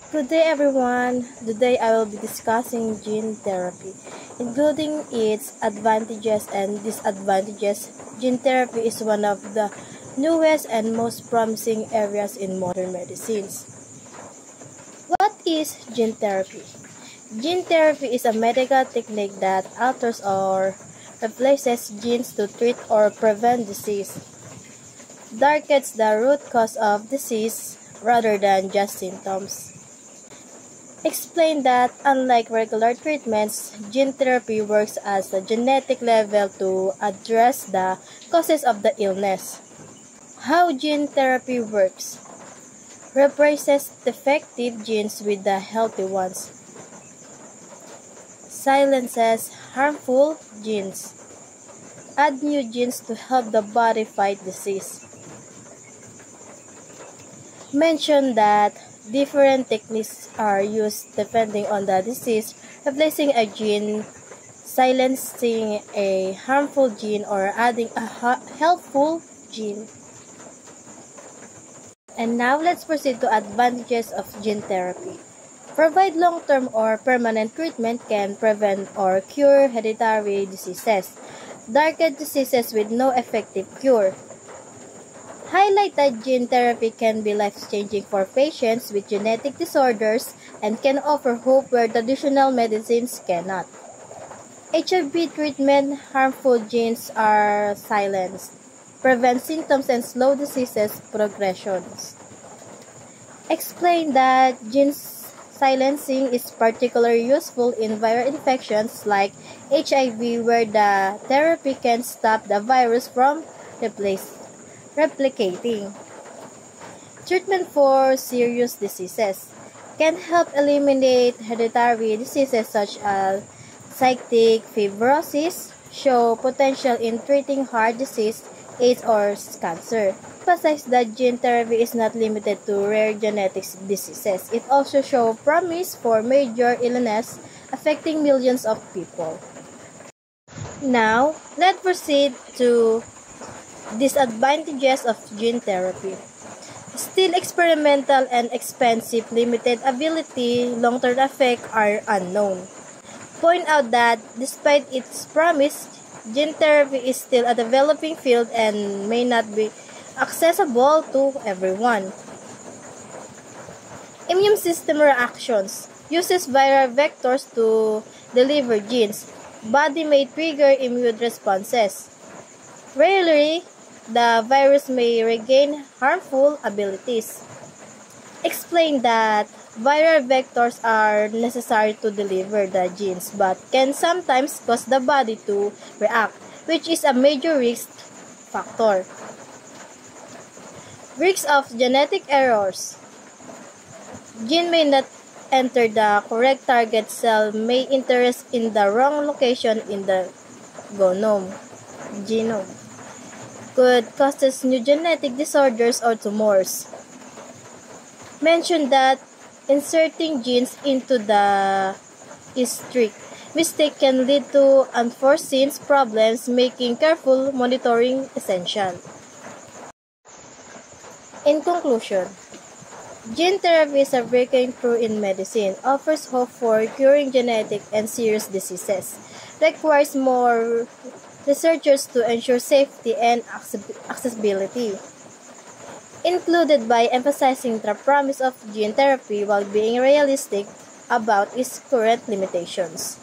Good day everyone. Today I will be discussing gene therapy, including its advantages and disadvantages. Gene therapy is one of the newest and most promising areas in modern medicines. What is gene therapy? Gene therapy is a medical technique that alters or replaces genes to treat or prevent disease. Targets the root cause of disease rather than just symptoms. Explain that, unlike regular treatments, gene therapy works at a genetic level to address the causes of the illness. How gene therapy works: replaces defective genes with the healthy ones. Silences harmful genes. Add new genes to help the body fight disease. Mention that different techniques are used depending on the disease, replacing a gene, silencing a harmful gene, or adding a helpful gene. And now let's proceed to advantages of gene therapy. Provide long-term or permanent treatment, can prevent or cure hereditary diseases. Target diseases with no effective cure. Highlight that gene therapy can be life-changing for patients with genetic disorders and can offer hope where traditional medicines cannot. HIV treatment: harmful genes are silenced. Prevent symptoms and slow diseases progressions. Explain that gene silencing is particularly useful in viral infections like HIV, where the therapy can stop the virus from replicating. Treatment for serious diseases: can help eliminate hereditary diseases such as cystic fibrosis, show potential in treating heart disease, AIDS, or cancer. Emphasize that gene therapy is not limited to rare genetic diseases. It also shows promise for major illness affecting millions of people. Now, let's proceed to disadvantages of gene therapy. Still experimental and expensive, limited ability, long-term effects are unknown. Point out that despite its promise, gene therapy is still a developing field and may not be accessible to everyone. Immune system reactions: uses viral vectors to deliver genes. Body may trigger immune responses. Rarely, the virus may regain harmful abilities. Explain that viral vectors are necessary to deliver the genes but can sometimes cause the body to react, which is a major risk factor. Risks of genetic errors: gene may not enter the correct target cell, may interest in the wrong location in the genome. Could cause new genetic disorders or tumors. Mention that inserting genes into the strict mistake can lead to unforeseen problems, making careful monitoring essential. In conclusion, gene therapy is a breakthrough in medicine, offers hope for curing genetic and serious diseases, requires more researchers to ensure safety and accessibility, included by emphasizing the promise of gene therapy while being realistic about its current limitations.